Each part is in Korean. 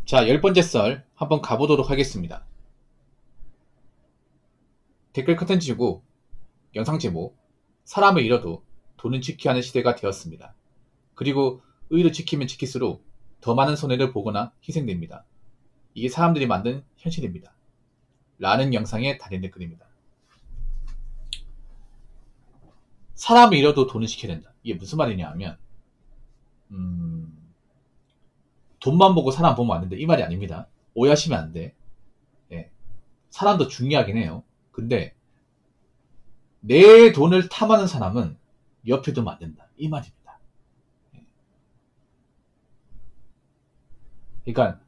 자, 10번째 썰 한번 가보도록 하겠습니다. 댓글 컨텐츠 주고 영상 제목 사람을 잃어도 돈은 지켜야 하는 시대가 되었습니다. 그리고 의를 지키면 지킬수록 더 많은 손해를 보거나 희생됩니다. 이게 사람들이 만든 현실입니다. 라는 영상의 달인 댓글입니다. 사람을 잃어도 돈을 지켜야 된다. 이게 무슨 말이냐 하면 돈만 보고 사람 보면 안 된다. 이 말이 아닙니다. 오해하시면 안 돼. 예. 사람도 중요하긴 해요. 근데 내 돈을 탐하는 사람은 옆에 두면 안 된다. 이 말입니다. 그러니까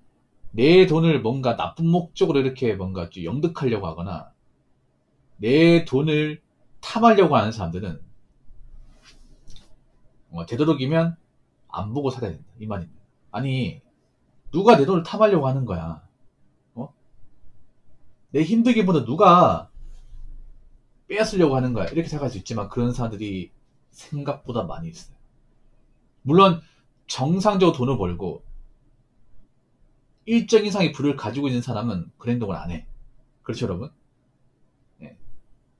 내 돈을 뭔가 나쁜 목적으로 이렇게 뭔가 영득하려고 하거나 내 돈을 탐하려고 하는 사람들은 되도록이면 안 보고 살아야 된다. 이 말입니다. 아니 누가 내 돈을 탐하려고 하는 거야. 내 힘들기보다 누가 빼앗으려고 하는 거야. 이렇게 생각할 수 있지만 그런 사람들이 생각보다 많이 있어요. 물론 정상적으로 돈을 벌고 일정 이상의 부를 가지고 있는 사람은 그런 행동을 안 해. 그렇죠 여러분? 네.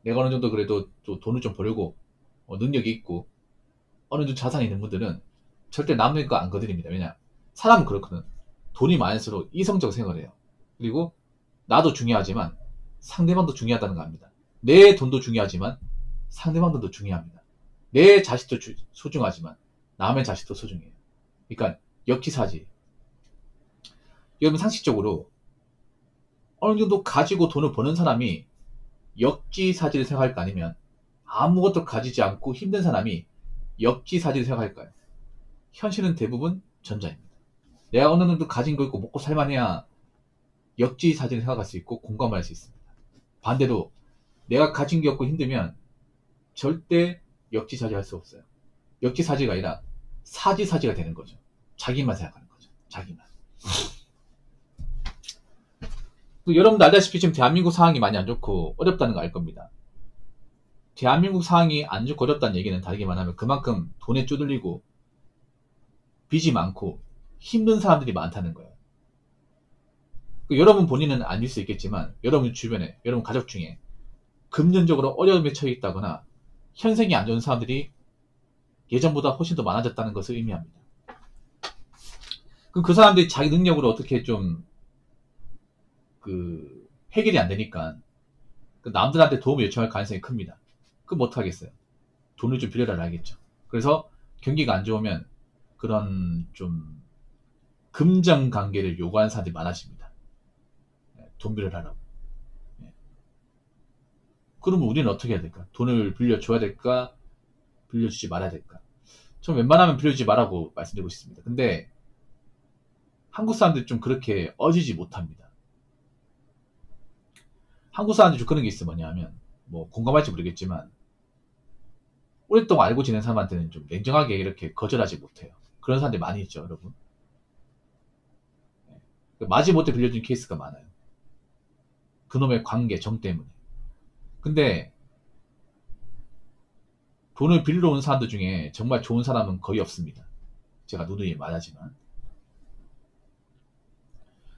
내가 어느 정도 그래도 또 돈을 좀 벌고 능력이 있고 어느 정도 자산이 있는 분들은 절대 남의 거 안 거드립니다. 왜냐? 사람은 그렇거든. 돈이 많을수록 이성적으로 생각을 해요. 그리고 나도 중요하지만 상대방도 중요하다는 거 압니다. 내 돈도 중요하지만 상대방 돈도 중요합니다. 내 자식도 소중하지만 남의 자식도 소중해요. 그러니까 역지사지. 여러분 상식적으로 어느 정도 가지고 돈을 버는 사람이 역지사지를 생각할까 아니면 아무것도 가지지 않고 힘든 사람이 역지사지를 생각할까요? 현실은 대부분 전자입니다. 내가 어느 정도 가진 거 있고 먹고 살만해야 역지사지를 생각할 수 있고 공감을 할 수 있습니다. 반대로 내가 가진 게 없고 힘들면 절대 역지사지 할 수 없어요. 역지사지가 아니라 사지사지가 되는 거죠. 자기만 생각하는 거죠. 자기만. 여러분도 알다시피 지금 대한민국 상황이 많이 안 좋고 어렵다는 거 알 겁니다. 대한민국 상황이 안 좋고 어렵다는 얘기는 다르게만 하면 그만큼 돈에 쪼들리고 빚이 많고 힘든 사람들이 많다는 거예요. 여러분 본인은 아닐 수 있겠지만 여러분 주변에 여러분 가족 중에 금전적으로 어려움에 처해 있다거나 현생이 안 좋은 사람들이 예전보다 훨씬 더 많아졌다는 것을 의미합니다. 그럼 그 사람들이 자기 능력으로 어떻게 좀 해결이 안 되니까 남들한테 도움을 요청할 가능성이 큽니다. 그럼 어떡하겠어요? 돈을 좀 빌려달라 하겠죠. 그래서 경기가 안 좋으면 그런 좀 금전 관계를 요구하는 사람들이 많아집니다. 돈 빌려달라고. 그러면 우리는 어떻게 해야 될까? 돈을 빌려줘야 될까? 빌려주지 말아야 될까? 전 웬만하면 빌려주지 말라고 말씀드리고 싶습니다. 근데 한국 사람들이 좀 그렇게 어지지 못합니다. 한국 사람들이 좀 그런 게 있어. 뭐냐면 뭐 공감할지 모르겠지만 오랫동안 알고 지낸 사람한테는 좀 냉정하게 이렇게 거절하지 못해요. 그런 사람들이 많이 있죠 여러분. 마지못해 빌려준 케이스가 많아요. 그놈의 관계 정 때문에. 근데 돈을 빌려 온 사람들 중에 정말 좋은 사람은 거의 없습니다. 제가 누누이 말하지만.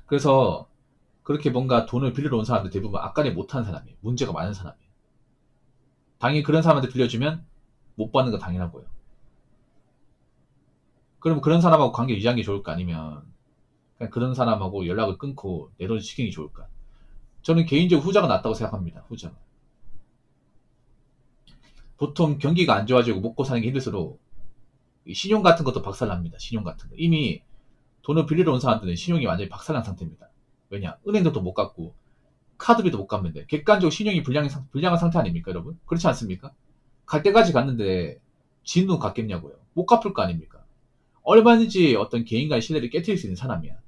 그래서 그렇게 뭔가 돈을 빌려 온 사람들 대부분 악관이 못하는 사람이에요. 문제가 많은 사람이에요. 당연히 그런 사람한테 빌려주면 못 받는 거 당연하고요. 그럼 그런 사람하고 관계 유지하는 게 좋을까? 아니면 그냥 그런 사람하고 연락을 끊고 내 돈을 지키는 게 좋을까? 저는 개인적으로 후자가 낫다고 생각합니다. 후자가. 보통 경기가 안 좋아지고 먹고 사는 게 힘들수록 신용 같은 것도 박살납니다. 신용 같은 거. 이미 돈을 빌리러 온 사람들은 신용이 완전히 박살난 상태입니다. 왜냐? 은행도 못 갚고 카드비도 못 갚는데 객관적으로 신용이 불량한 상태 아닙니까 여러분? 그렇지 않습니까? 갈 때까지 갔는데 진 돈 갚겠냐고요. 못 갚을 거 아닙니까? 얼마든지 어떤 개인과의 신뢰를 깨트릴 수 있는 사람이야.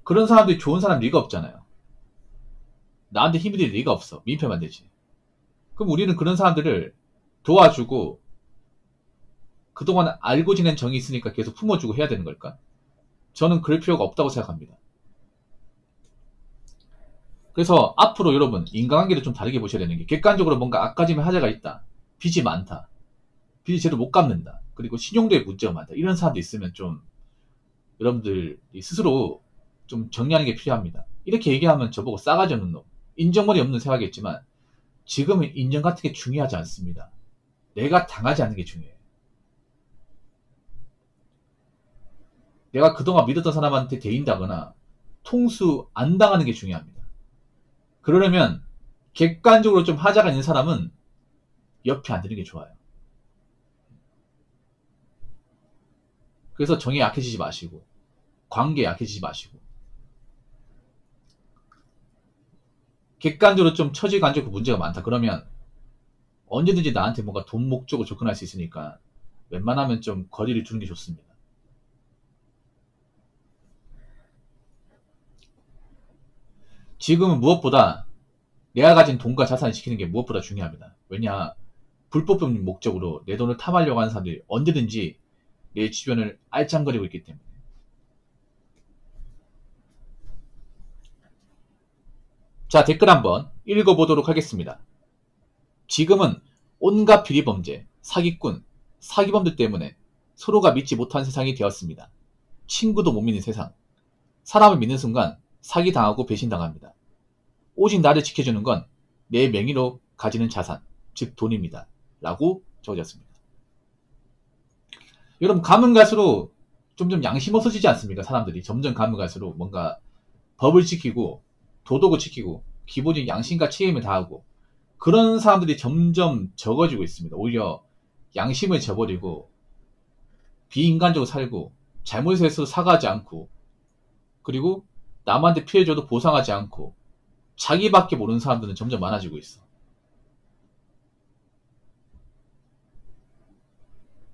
그런 사람들이 좋은 사람 리가 없잖아요. 나한테 힘이 될 리가 없어. 민폐만 되지. 그럼 우리는 그런 사람들을 도와주고 그동안 알고 지낸 정이 있으니까 계속 품어주고 해야 되는 걸까? 저는 그럴 필요가 없다고 생각합니다. 그래서 앞으로 여러분 인간관계를 좀 다르게 보셔야 되는 게 객관적으로 뭔가 악가짐의 하자가 있다. 빚이 많다. 빚을 제대로 못 갚는다. 그리고 신용도에 문제가 많다. 이런 사람도 있으면 좀 여러분들이 스스로 좀 정리하는 게 필요합니다. 이렇게 얘기하면 저보고 싸가지 없는 놈, 인정머리 없는 생각이겠지만 지금은 인정 같은 게 중요하지 않습니다. 내가 당하지 않는 게 중요해요. 내가 그동안 믿었던 사람한테 대인다거나 통수 안 당하는 게 중요합니다. 그러려면 객관적으로 좀 하자가 있는 사람은 옆에 안 드는 게 좋아요. 그래서 정에 약해지지 마시고 관계에 약해지지 마시고 객관적으로 좀 처지가 안 좋고 문제가 많다. 그러면 언제든지 나한테 뭔가 돈 목적으로 접근할 수 있으니까 웬만하면 좀 거리를 두는 게 좋습니다. 지금은 무엇보다 내가 가진 돈과 자산을 지키는 게 무엇보다 중요합니다. 왜냐, 불법적인 목적으로 내 돈을 탐하려고 하는 사람들이 언제든지 내 주변을 알짱거리고 있기 때문에. 자, 댓글 한번 읽어보도록 하겠습니다. 지금은 온갖 비리범죄, 사기꾼, 사기범들 때문에 서로가 믿지 못한 세상이 되었습니다. 친구도 못 믿는 세상. 사람을 믿는 순간 사기당하고 배신당합니다. 오직 나를 지켜주는 건 내 명의로 가지는 자산, 즉 돈입니다. 라고 적어졌습니다. 여러분, 가면 갈수록 점점 양심 없어지지 않습니까? 사람들이 점점 가면 갈수록 뭔가 법을 지키고 도덕을 지키고 기본적인 양심과 책임을 다하고 그런 사람들이 점점 적어지고 있습니다. 오히려 양심을 저버리고 비인간적으로 살고 잘못해서 사과하지 않고 그리고 남한테 피해줘도 보상하지 않고 자기밖에 모르는 사람들은 점점 많아지고 있어.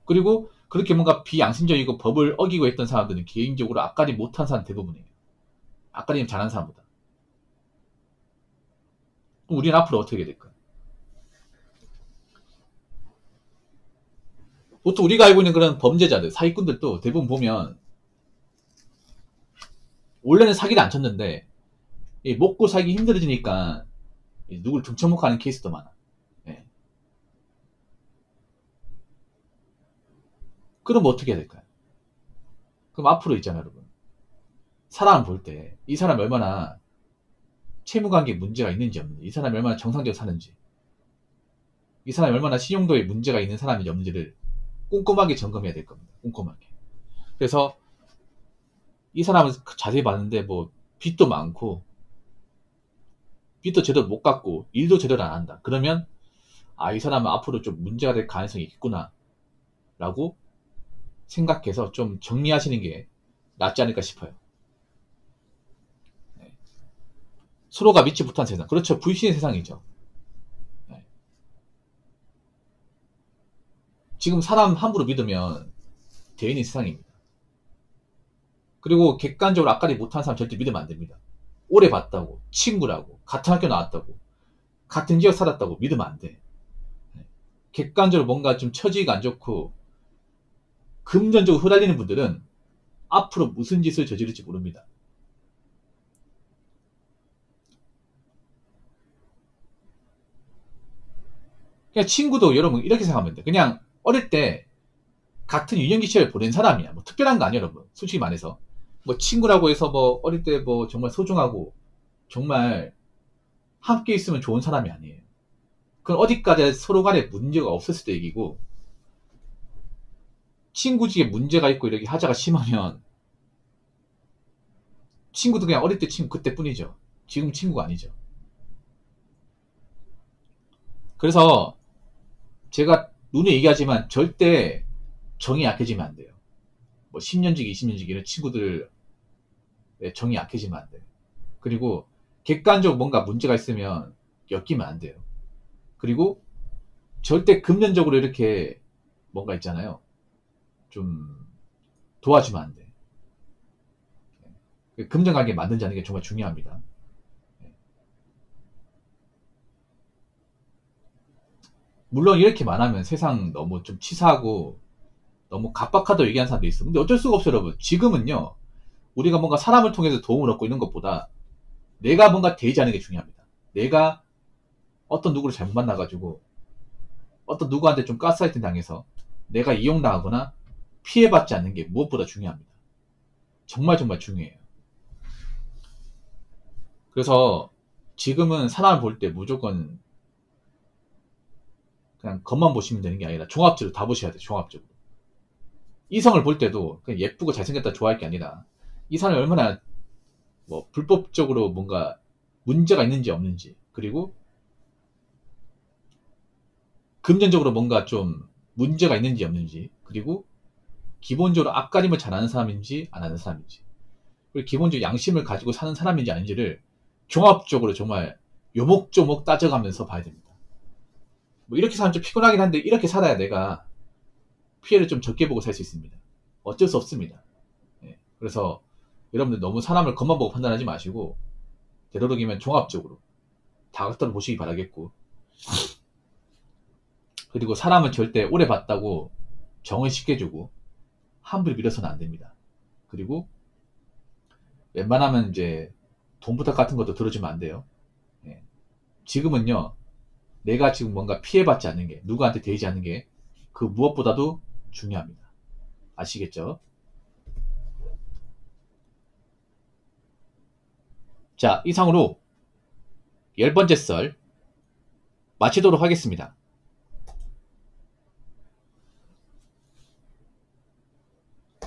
그리고 그렇게 뭔가 비양심적이고 법을 어기고 했던 사람들은 개인적으로 앞가림 못한 사람 대부분이에요. 앞가림 잘하는 사람보다. 그럼 우리는 앞으로 어떻게 될까? 보통 우리가 알고 있는 그런 범죄자들, 사기꾼들도 대부분 보면 원래는 사기를 안 쳤는데 먹고 살기 힘들어지니까 누굴 등쳐먹하는 케이스도 많아. 예. 그럼 어떻게 해야 될까요? 그럼 앞으로 있잖아요, 여러분. 사람을 볼 때 이 사람이 얼마나 채무관계에 문제가 있는지 없는지, 이 사람이 얼마나 정상적으로 사는지, 이 사람이 얼마나 신용도에 문제가 있는 사람인지 없는지를 꼼꼼하게 점검해야 될 겁니다. 꼼꼼하게. 그래서 이 사람을 자세히 봤는데 뭐 빚도 많고 빚도 제대로 못 갚고 일도 제대로 안 한다. 그러면 이 사람은 앞으로 좀 문제가 될 가능성이 있구나 라고 생각해서 좀 정리하시는 게 낫지 않을까 싶어요. 네. 서로가 믿지 못한 세상. 그렇죠. 불신의 세상이죠. 네. 지금 사람 함부로 믿으면 대인의 세상입니다. 그리고 객관적으로 앞가림 못한 사람 절대 믿으면 안 됩니다. 오래 봤다고, 친구라고, 같은 학교 나왔다고, 같은 지역 살았다고 믿으면 안 돼. 객관적으로 뭔가 좀 처지가 안 좋고 금전적으로 휘날리는 분들은 앞으로 무슨 짓을 저지를지 모릅니다. 그냥 친구도 여러분 이렇게 생각하면 돼. 그냥 어릴 때 같은 유년기 시절을 보낸 사람이야. 뭐 특별한 거 아니야, 여러분. 솔직히 말해서. 뭐 친구라고 해서 뭐 어릴 때 뭐 정말 소중하고 정말 함께 있으면 좋은 사람이 아니에요. 그건 어디까지 서로 간에 문제가 없었을 때 얘기고 친구지에 문제가 있고 이렇게 하자가 심하면 친구도 그냥 어릴 때 친구 그때뿐이죠. 지금 친구가 아니죠. 그래서 제가 눈에 얘기하지만 절대 정이 약해지면 안 돼요. 뭐 10년지기 20년지기 이런 친구들 정이 약해지면 안 돼요. 그리고 객관적으로 뭔가 문제가 있으면 엮이면 안 돼요. 그리고 절대 금전적으로 이렇게 뭔가 있잖아요. 좀 도와주면 안 돼. 금전관계 만들지 않는 게 정말 중요합니다. 물론 이렇게 말하면 세상 너무 좀 치사하고 너무 갑박하다고 얘기하는 사람도 있어. 근데 어쩔 수가 없어요, 여러분. 지금은요, 우리가 뭔가 사람을 통해서 도움을 얻고 이런 것보다 내가 뭔가 대의하는 게 중요합니다. 내가 어떤 누구를 잘못 만나가지고 어떤 누구한테 좀 가스라이팅 당해서 내가 이용당하거나 피해받지 않는 게 무엇보다 중요합니다. 정말 정말 중요해요. 그래서 지금은 사람을 볼 때 무조건 그냥 겉만 보시면 되는 게 아니라 종합적으로 다 보셔야 돼요. 종합적으로. 이성을 볼 때도 그냥 예쁘고 잘생겼다 좋아할 게 아니라 이 사람이 얼마나 뭐 불법적으로 뭔가 문제가 있는지 없는지, 그리고 금전적으로 뭔가 좀 문제가 있는지 없는지, 그리고 기본적으로 앞가림을 잘하는 사람인지 안 하는 사람인지, 그리고 기본적으로 양심을 가지고 사는 사람인지 아닌지를 종합적으로 정말 요목조목 따져가면서 봐야 됩니다. 뭐 이렇게 살면 좀 피곤하긴 한데 이렇게 살아야 내가 피해를 좀 적게 보고 살 수 있습니다. 어쩔 수 없습니다. 예. 그래서 여러분들 너무 사람을 겉만 보고 판단하지 마시고 되도록이면 종합적으로 다각도로 보시기 바라겠고, 그리고 사람은 절대 오래 봤다고 정을 쉽게 주고 함부로 밀어서는 안 됩니다. 그리고 웬만하면 이제 돈 부탁 같은 것도 들어주면 안 돼요. 예. 지금은요, 내가 지금 뭔가 피해받지 않는 게, 누구한테 대지 않는 게 그 무엇보다도 중요합니다. 아시겠죠? 자, 이상으로 10번째 썰 마치도록 하겠습니다.